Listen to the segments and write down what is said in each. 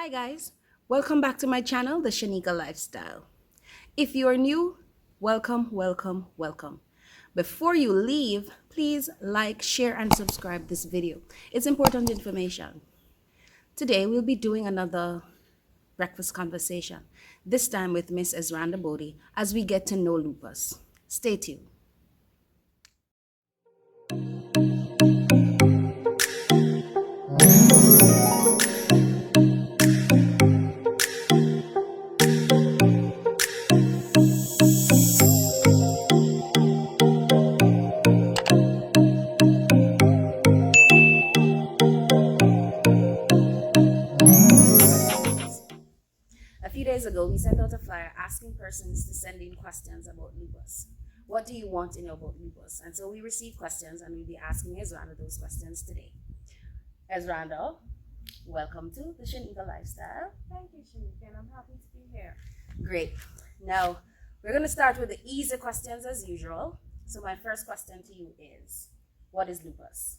Hi guys, welcome back to my channel, The Shanika Lifestyle. If you are new, welcome, welcome, welcome. Before you leave, please like, share, and subscribe this video. It's important information. Today we'll be doing another breakfast conversation, this time with Miss Ezranda Bodie as we get to know lupus. Stay tuned. A few days ago, we sent out a flyer asking persons to send in questions about lupus. What do you want to know about lupus? And so we received questions and we'll be asking Ezranda those questions today. Ezranda, welcome to the Shanika Lifestyle. Thank you, Shanika, and I'm happy to be here. Great. Now, we're going to start with the easy questions as usual. So my first question to you is, what is lupus?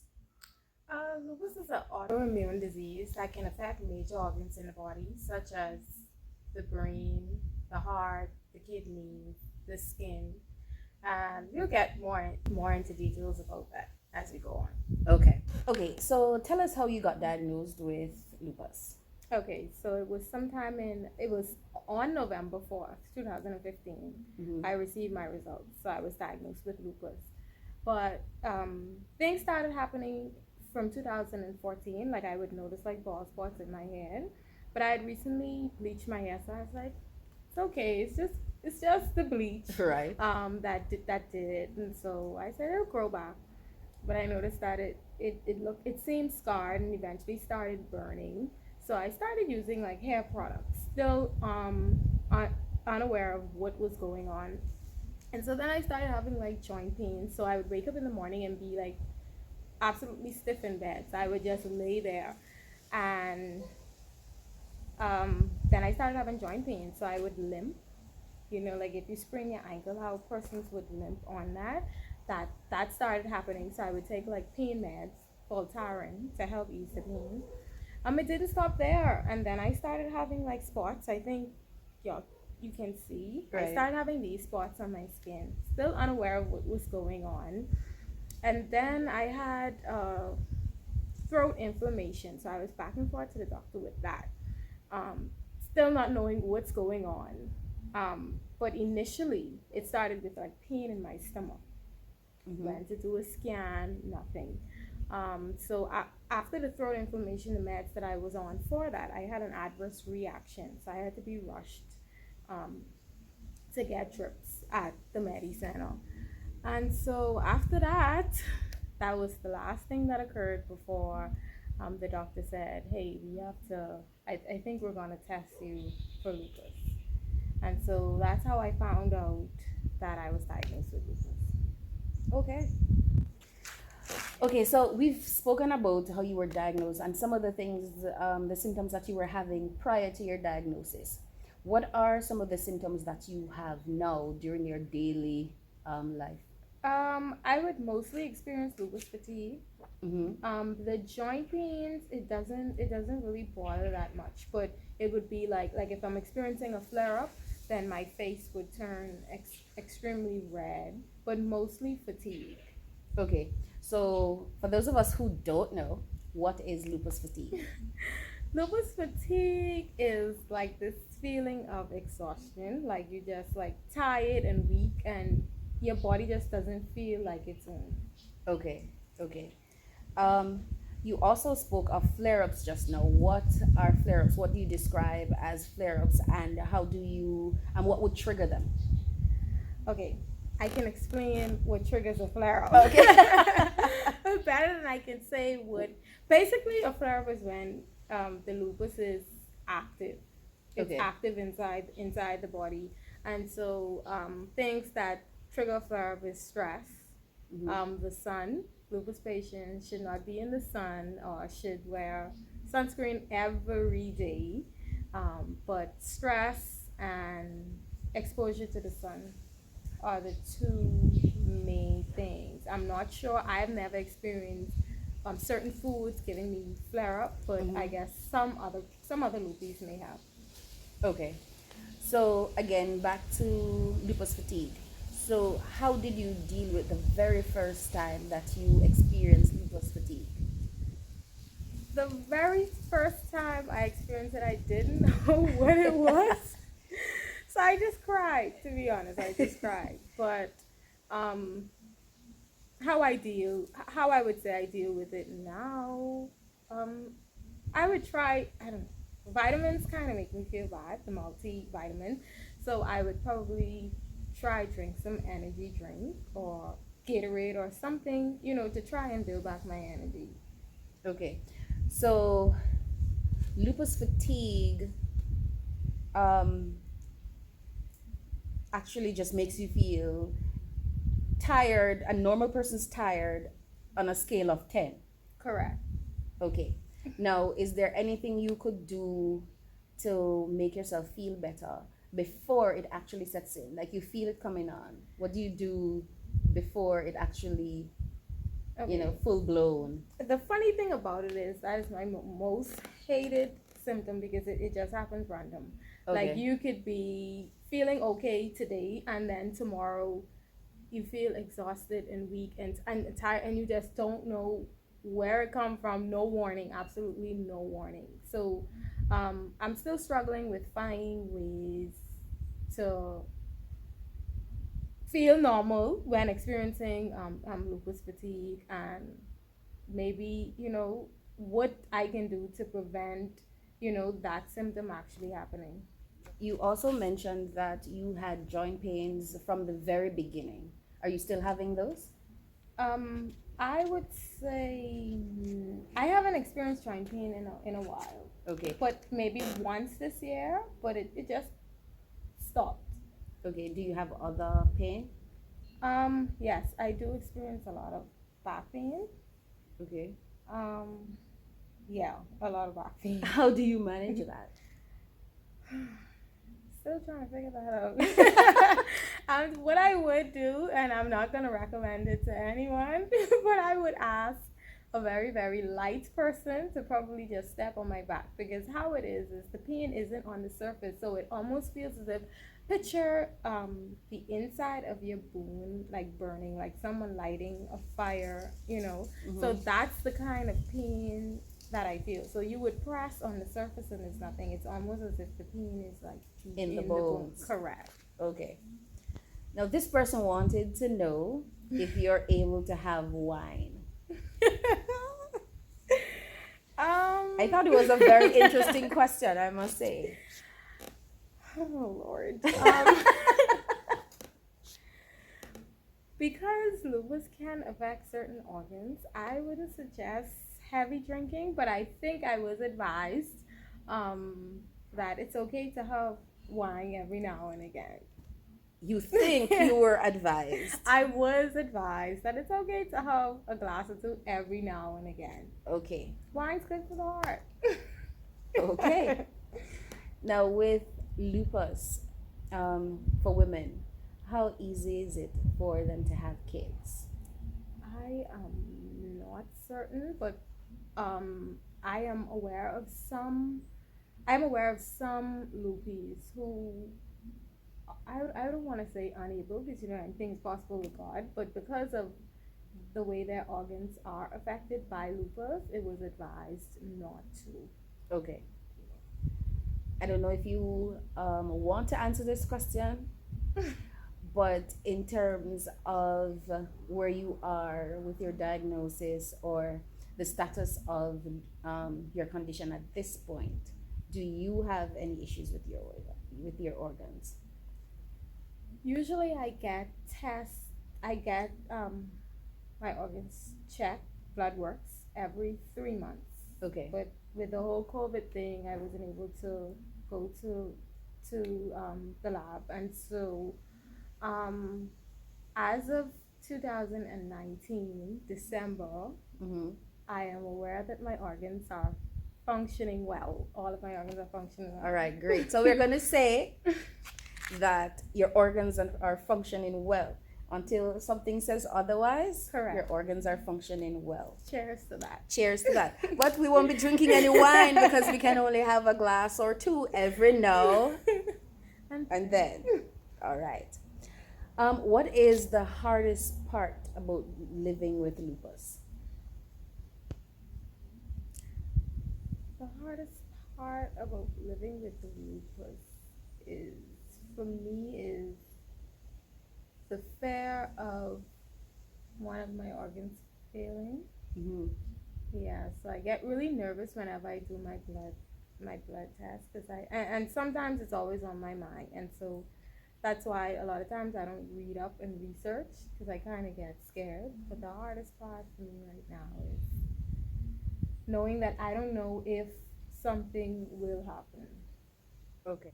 Lupus is an autoimmune disease that can affect major organs in the body, such as the brain, the heart, the kidneys, the skin. And we'll get more into details about that as we go on. Okay, so tell us how you got diagnosed with lupus. Okay, so it was on November 4th, 2015. I received my results, so I was diagnosed with lupus. But things started happening from 2014, like I would notice like bald spots in my head. But I had recently bleached my hair, so I was like, it's okay, it's just the bleach. Right. That did it. And so I said it'll grow back. But I noticed that it seemed scarred and eventually started burning. So I started using like hair products, still unaware of what was going on. And so then I started having like joint pain. So I would wake up in the morning and be like absolutely stiff in bed. So I would just lay there. And then I started having joint pain. So I would limp. You know, like if you sprain your ankle, how persons would limp on that started happening. So I would take like pain meds, Voltaren, to help ease the pain. It didn't stop there, and then I started having like spots. I think you can see. Right. I started having these spots on my skin, still unaware of what was going on. And then I had throat inflammation, so I was back and forth to the doctor with that. Still not knowing what's going on. But initially, it started with like pain in my stomach. Went to do a scan, nothing. So after the throat inflammation, the meds that I was on for that, I had an adverse reaction. So I had to be rushed to get drips at the Medi Center. And so after that, that was the last thing that occurred before the doctor said, hey, I think we're going to test you for lupus. And so that's how I found out that I was diagnosed with lupus. Okay, so we've spoken about how you were diagnosed and some of the things, the symptoms that you were having prior to your diagnosis. What are some of the symptoms that you have now during your daily life? I would mostly experience lupus fatigue. The joint pains, it doesn't really bother that much, but it would be like if I'm experiencing a flare up, then my face would turn extremely red, but mostly fatigue. Okay, so for those of us who don't know, what is lupus fatigue? Lupus fatigue is like this feeling of exhaustion, like you're just like tired and weak, and your body just doesn't feel like its own. Okay. You also spoke of flare-ups just now. What are flare-ups? What do you describe as flare-ups, and what would trigger them? Okay, I can explain what triggers a flare-up. Okay. Better than I can say what. Basically, a flare-up is when the lupus is active. It's active inside the body, and so things that trigger flare-up is stress. The sun. Lupus patients should not be in the sun or should wear sunscreen every day. But stress and exposure to the sun are the two main things. I'm not sure. I have never experienced certain foods giving me flare up, but I guess some other some other lupus may have. Okay. So again, back to lupus fatigue. So how did you deal with the very first time that you experienced lupus fatigue? The very first time I experienced it, I didn't know what it was. So I just cried, to be honest. I just cried. But um, how I would say I deal with it now, um, I would try, I don't know, vitamins kind of make me feel bad, the multivitamin. So I would probably try drink some energy drink or Gatorade or something, to try and build back my energy. Okay. So lupus fatigue um, actually just makes you feel tired. A normal person's tired on a scale of 10. Correct. Okay. Now, is there anything you could do to make yourself feel better before it actually sets in? Like you feel it coming on. What do you do before it actually, Okay. full blown? The funny thing about it is that is my most hated symptom because it just happens random. Okay. Like you could be feeling okay today and then tomorrow you feel exhausted and weak and tired and you just don't know where it come from. No warning, absolutely no warning. So I'm still struggling with finding ways to feel normal when experiencing lupus fatigue, and maybe what I can do to prevent that symptom actually happening. You also mentioned that you had joint pains from the very beginning. Are you still having those? I would say I haven't experienced joint pain in a while, Okay. but maybe once this year, but it just stopped. Okay. Do you have other pain? Yes, I do experience a lot of back pain. Okay. Um, yeah, a lot of back pain. How do you manage that? Still trying to figure that out. What I would do, and I'm not gonna recommend it to anyone, but I would ask a very, very light person to probably just step on my back, because how it is the pain isn't on the surface, so it almost feels as if picture the inside of your bone like burning, like someone lighting a fire. So that's the kind of pain that I feel. So you would press on the surface and there's nothing. It's almost as if the pain is like In the bones. Correct. Okay. Now, this person wanted to know if you're able to have wine. I thought it was a very interesting question, I must say. Oh Lord. Because lupus can affect certain organs, I wouldn't suggest heavy drinking, but I think I was advised that it's okay to have wine every now and again. You think you were advised? I was advised that it's okay to have a glass or two every now and again. Okay. Wine's good for the heart. Okay. Now, with lupus, for women, how easy is it for them to have kids? I am not certain, but I am aware of some. I'm aware of some lupis who I don't want to say unable, because anything is possible with God, but because of the way their organs are affected by lupus, it was advised not to. Okay. I don't know if you want to answer this question, but in terms of where you are with your diagnosis or the status of your condition at this point, do you have any issues with your organs? Usually I get tests, I get my organs checked, blood works every 3 months. Okay. But with the whole COVID thing, I wasn't able to go to the lab, and so as of 2019 December, I am aware that my organs are functioning well. All of my organs are functioning well. All right, great. So we're going to say that your organs are functioning well. Until something says otherwise, Correct. your organs are functioning well. Cheers to that. Cheers to that. But we won't be drinking any wine because we can only have a glass or two every now and then. All right. What is the hardest part about living with lupus? The hardest part about living with the lupus is, for me, is the fear of one of my organs failing. Mm-hmm. Yeah, so I get really nervous whenever I do my blood test, because and sometimes it's always on my mind, and so that's why a lot of times I don't read up and research, because I kind of get scared. But the hardest part for me right now is knowing that I don't know if something will happen. Okay.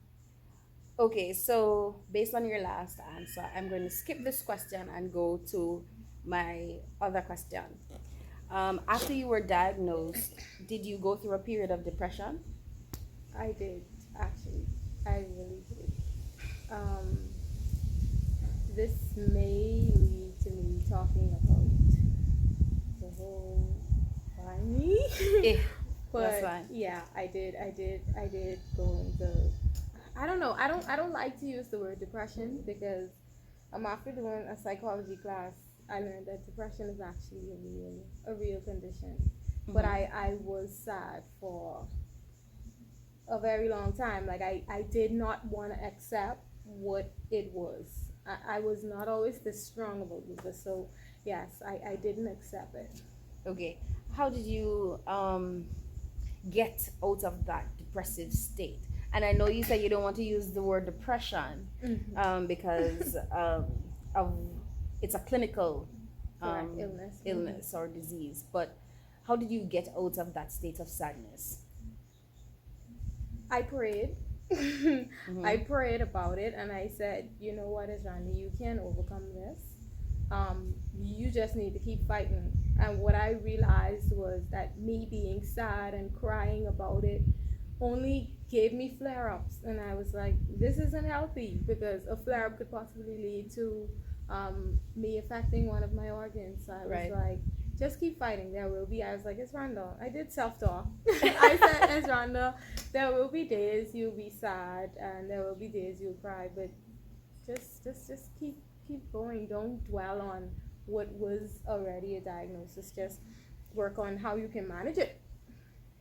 Okay, so based on your last answer, I'm going to skip this question and go to my other question. After you were diagnosed, did you go through a period of depression? I did, actually. I really did. This may lead to me talking about the whole why me. Eh, But that's fine. yeah, I did go into, I don't know. I don't like to use the word depression, because after doing a psychology class, I learned that depression is actually a real condition. But I was sad for a very long time. Like, I did not want to accept what it was. I was not always this strong about lupus, so yes, I didn't accept it. Okay. How did you get out of that depressive state? And I know you said you don't want to use the word depression because of it's a clinical illness or disease. But how did you get out of that state of sadness? I prayed. I prayed about it, and I said, you know what, Ezranda, you can overcome this. You just need to keep fighting. And what I realized was that me being sad and crying about it only gave me flare-ups, and I was like, this isn't healthy, because a flare-up could possibly lead to me affecting one of my organs. So I was like, just keep fighting. There will be, I was like, Ezranda, I did self-talk. I said, Ezranda, there will be days you'll be sad, and there will be days you'll cry, but just keep going. Don't dwell on what was already a diagnosis. Just work on how you can manage it.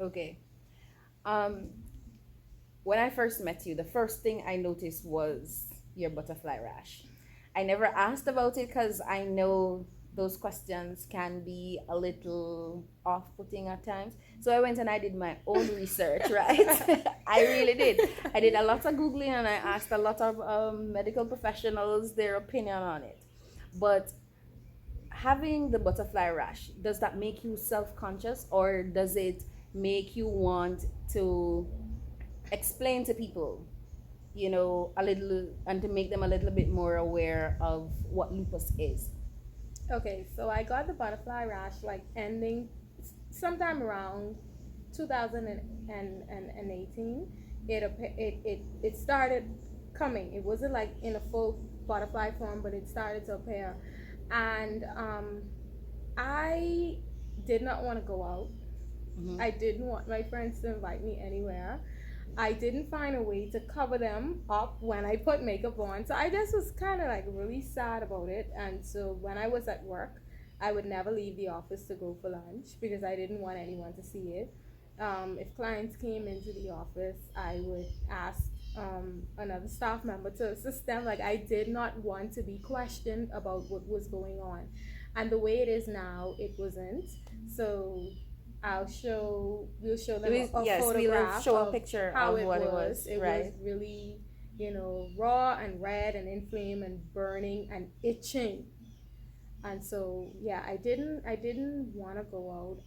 Okay. When I first met you, the first thing I noticed was your butterfly rash. I never asked about it because I know those questions can be a little off-putting at times. So I went and I did my own research, right? I really did. I did a lot of Googling, and I asked a lot of medical professionals their opinion on it. But having the butterfly rash, does that make you self-conscious, or does it make you want to explain to people, a little, and to make them a little bit more aware of what lupus is? Okay, so I got the butterfly rash like ending sometime around 2018. It started coming. It wasn't like in a full butterfly form, but it started to appear, and I did not want to go out. I didn't want my friends to invite me anywhere. I didn't find a way to cover them up when I put makeup on. So I just was kind of like really sad about it. And so when I was at work, I would never leave the office to go for lunch, because I didn't want anyone to see it. If clients came into the office, I would ask another staff member to assist them. Like, I did not want to be questioned about what was going on. And the way it is now, it wasn't. So we'll show them a photograph. We'll show a picture how of what it was. It was really, raw and red and inflamed and burning and itching. And so, yeah, I didn't want to go out.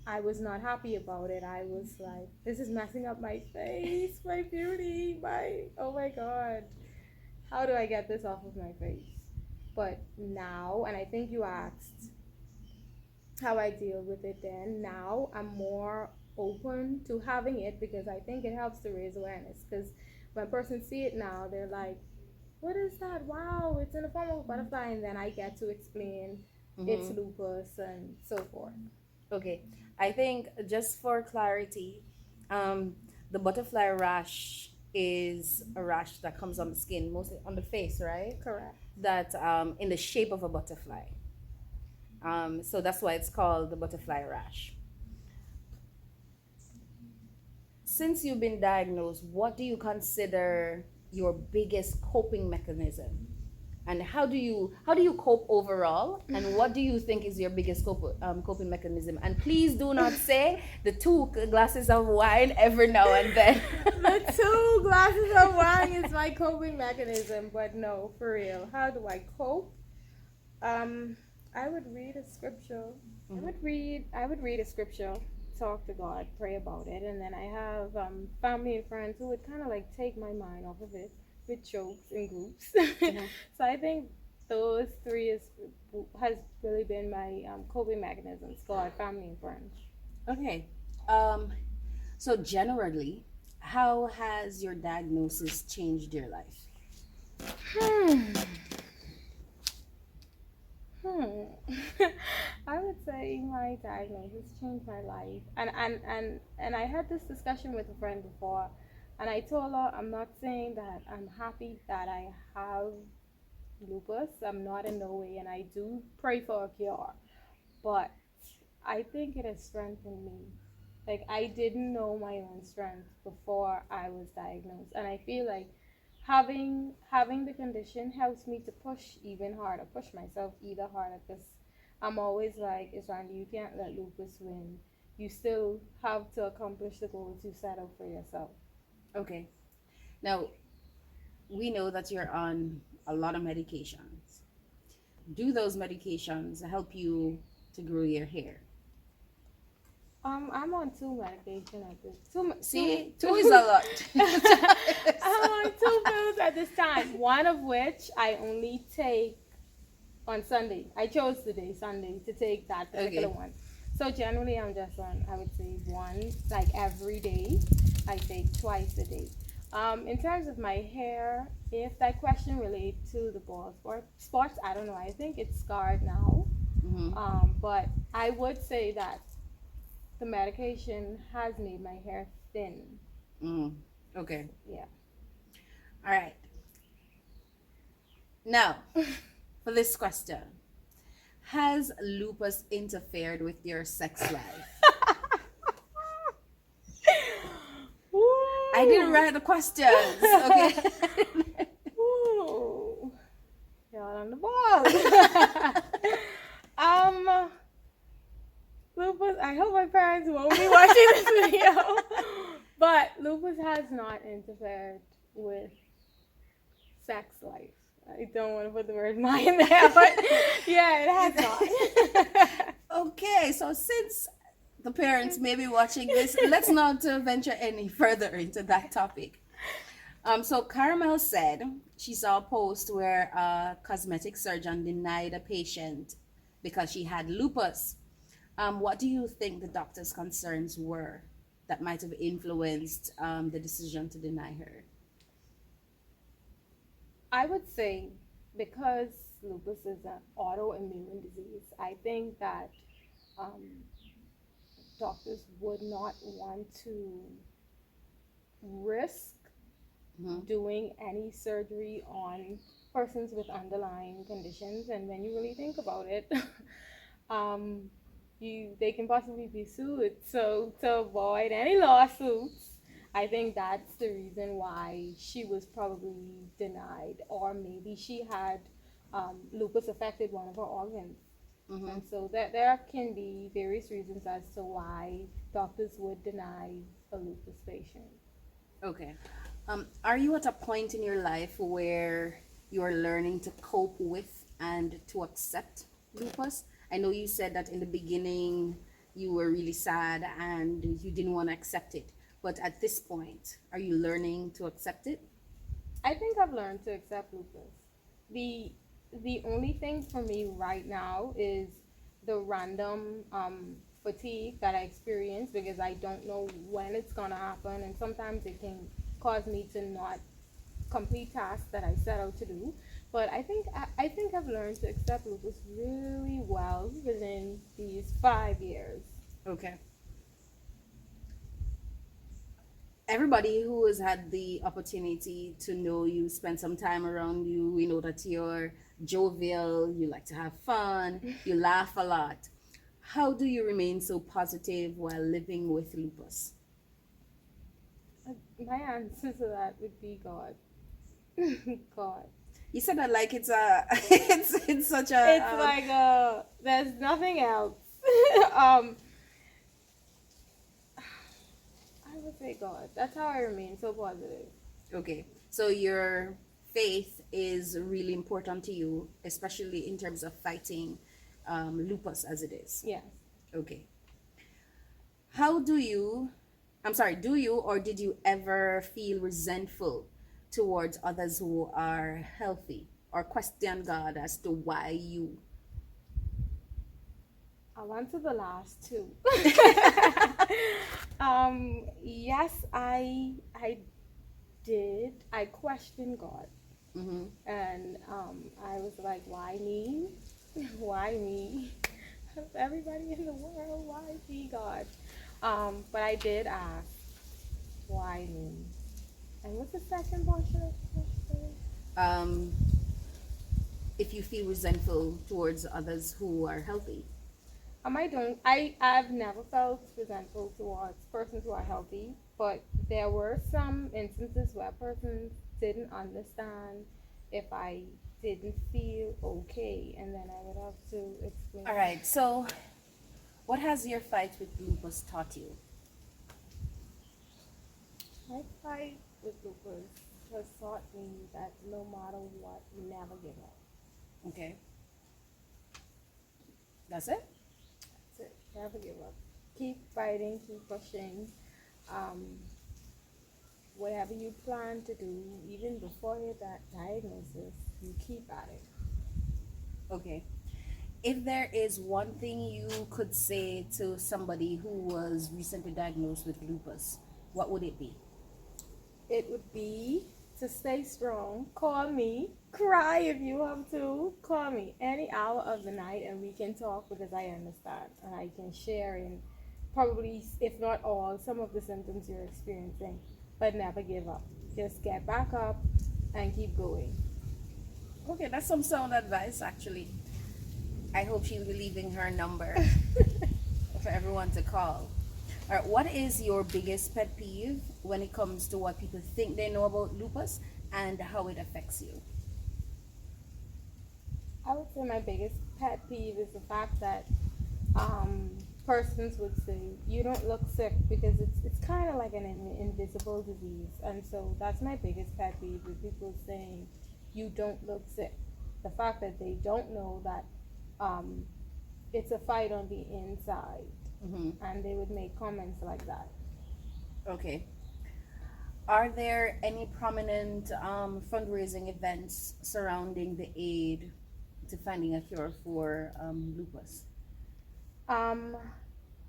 I was not happy about it. I was like, this is messing up my face, my beauty, oh my God. How do I get this off of my face? But now, and I think you asked how I deal with it then. Now I'm more open to having it, because I think it helps to raise awareness. Because when persons see it now, they're like, what is that? Wow, it's in the form of a butterfly, and then I get to explain it's lupus and so forth. Okay, I think just for clarity, um, the butterfly rash is a rash that comes on the skin, mostly on the face, right? Correct. That in the shape of a butterfly. So that's why it's called the butterfly rash. Since you've been diagnosed, what do you consider your biggest coping mechanism? And how do you cope overall? And what do you think is your biggest coping mechanism? And please do not say the 2 glasses of wine every now and then. The 2 glasses of wine is my coping mechanism, but no, for real. How do I cope? I would read a scripture. I would read a scripture, talk to God, pray about it, and then I have family and friends who would kind of like take my mind off of it with jokes and groups. So I think those three has really been my coping mechanisms: God, family, and friends. Okay. So generally, how has your diagnosis changed your life? Hmm. Hmm. I would say my diagnosis changed my life. And I had this discussion with a friend before, and I told her I'm not saying that I'm happy that I have lupus. I'm not in no way, and I do pray for a cure. But I think it has strengthened me. Like, I didn't know my own strength before I was diagnosed, and I feel like having the condition helps me to push even harder, push myself even harder, because I'm always like, Ezranda, you can't let lupus win. You still have to accomplish the goals you set out for yourself. Okay. Now, we know that you're on a lot of medications. Do those medications help you to grow your hair? I'm on 2 medication at this. Two. See, 2 is a lot. I'm on 2 pills at this time. One of which I only take on Sunday. I chose today, Sunday, to take that particular one. So generally, I'm just on, I would say, one, like every day. I take twice a day. In terms of my hair, if that question relates to the ball sports, I don't know. I think it's scarred now. But I would say that the medication has made my hair thin. Okay. Yeah. All right. Now, for this question, has lupus interfered with your sex life? I didn't write the questions. Okay. Ooh. Y'all on the ball. Lupus, I hope my parents won't be watching this video. But lupus has not interfered with sex life. I don't want to put the word mine there, but yeah, it has not. Okay, so since the parents may be watching this, let's not venture any further into that topic. So Caramel said she saw a post where a cosmetic surgeon denied a patient because she had lupus. What do you think the doctor's concerns were that might have influenced the decision to deny her? I would say because lupus is an autoimmune disease, I think that doctors would not want to risk doing any surgery on persons with underlying conditions. And when you really think about it, they can possibly be sued. So to avoid any lawsuits, I think that's the reason why she was probably denied, or maybe she had lupus affected one of her organs. And so there can be various reasons as to why doctors would deny a lupus patient. Okay. Are you at a point in your life where you're learning to cope with and to accept lupus? I know you said that in the beginning you were really sad and you didn't want to accept it. But at this point, are you learning to accept it? I think I've learned to accept lupus. The only thing for me right now is the random fatigue that I experience, because I don't know when it's gonna happen, and sometimes it can cause me to not complete task that I set out to do. But I think I've learned to accept lupus really well within these 5 years. Okay. Everybody who has had the opportunity to know you, spend some time around you, we know that you're jovial, you like to have fun, you laugh a lot. How do you remain so positive while living with lupus? My answer to that would be God. God. You said that like it's a it's such It's a like there's nothing else. um, I would say God. That's how I remain so positive. okay. So your faith is really important to you, especially in terms of fighting lupus as it is. Yes. Okay. How do you, I'm sorry, do you or did you ever feel resentful towards others who are healthy or question God as to why you? I'll answer the last two. Yes, I did. I questioned God, Mm-hmm. and I was like, why me? Why me? Everybody in the world, why me, God? But I did ask, why me? And what's the second portion of the question? Um, if you feel resentful towards others who are healthy. I don't. I've never felt resentful towards persons who are healthy, but there were some instances where persons didn't understand if I didn't feel okay, and then I would have to explain. All right. So, what has your fight with lupus taught you? My fight with lupus has taught me that no matter what, never give up. Okay. That's it? That's it. Never give up. Keep fighting. Keep pushing. Um, Whatever you plan to do, even before your diagnosis, you keep at it. Okay. If there is one thing you could say to somebody who was recently diagnosed with lupus, what would it be? It would be to stay strong. Call me. Cry if you have to. Call me any hour of the night and we can talk because I understand and I can share in probably, if not all, some of the symptoms you're experiencing. But never give up. Just get back up and keep going. Okay, that's some sound advice actually. I hope she'll be leaving her number for everyone to call. All right, what is your biggest pet peeve when it comes to what people think they know about lupus and how it affects you? I would say my biggest pet peeve is the fact that persons would say you don't look sick because it's kind of like an invisible disease, and so that's my biggest pet peeve with people saying you don't look sick. The fact that they don't know that um, it's a fight on the inside, Mm-hmm. and they would make comments like that. Okay. Are there any prominent fundraising events surrounding the aid to finding a cure for lupus? Um,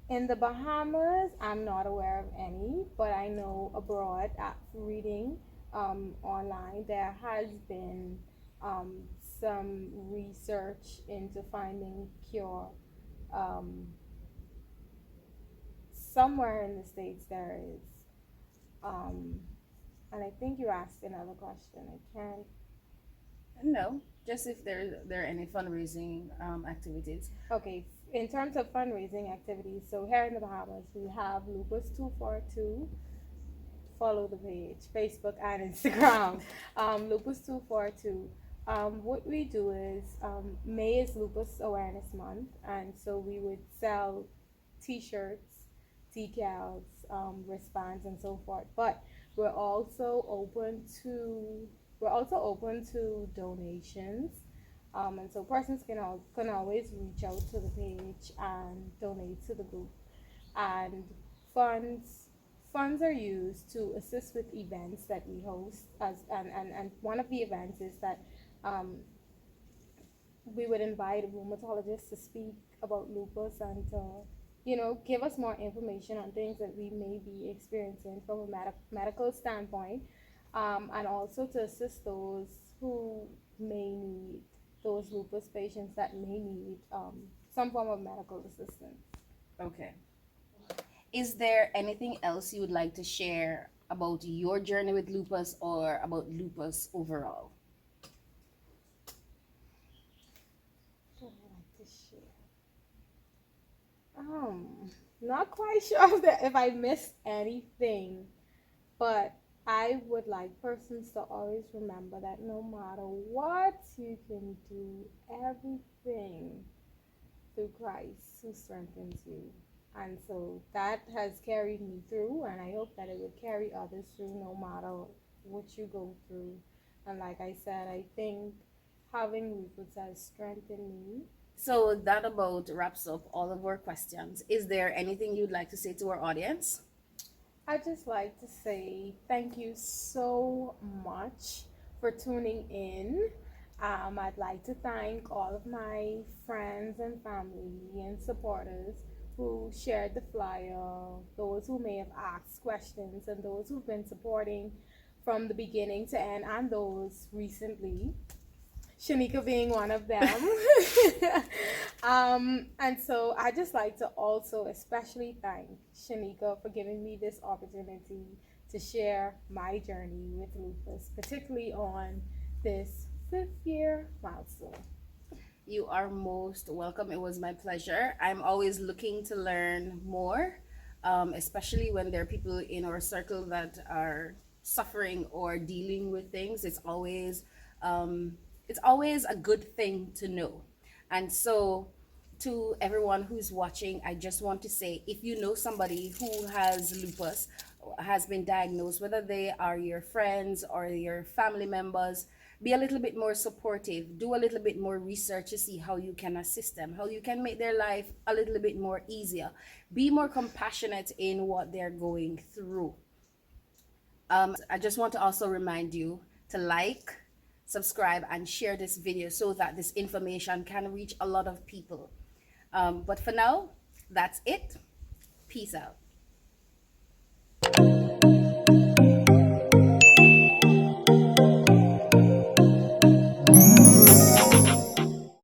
in the Bahamas, I'm not aware of any, but I know abroad, reading online, there has been um, some research into finding cure. Um, Somewhere in the States there is. Um, and I think you asked another question. I can't. No, just if there are any fundraising activities. Okay, in terms of fundraising activities, so here in the Bahamas, we have Lupus 242. Follow the page, Facebook and Instagram. Lupus 242. What we do is May is Lupus Awareness Month, and so we would sell T-shirts, decals, wristbands, and so forth. But we're also open to donations, and so persons can always reach out to the page and donate to the group, and funds funds are used to assist with events that we host and one of the events is that um, we would invite rheumatologists to speak about lupus and give us more information on things that we may be experiencing from a medical standpoint. and also to assist those who may need, those lupus patients that may need some form of medical assistance. Okay. Is there anything else you would like to share about your journey with lupus or about lupus overall? What would I like to share? Not quite sure if I missed anything, but I would like persons to always remember that no matter what, you can do everything through Christ who strengthens you. And so that has carried me through, and I hope that it would carry others through no matter what you go through. And like I said, I think having lupus has strengthened me. So that about wraps up all of our questions. Is there anything you'd like to say to our audience? I'd just like to say thank you so much for tuning in. I'd like to thank all of my friends and family and supporters who shared the flyer, those who may have asked questions, and those who've been supporting from the beginning to end, and those recently. Shanika being one of them. And so I just like to also especially thank Shanika for giving me this opportunity to share my journey with lupus, particularly on this 5th year milestone. You are most welcome. It was my pleasure. I'm always looking to learn more, especially when there are people in our circle that are suffering or dealing with things. It's always a good thing to know. And so, to everyone who's watching, I just want to say, if you know somebody who has lupus, has been diagnosed, whether they are your friends or your family members, be a little bit more supportive, do a little bit more research to see how you can assist them, how you can make their life a little bit more easier, be more compassionate in what they're going through. I just want to also remind you to like, subscribe, and share this video so that this information can reach a lot of people. But for now, that's it. Peace out.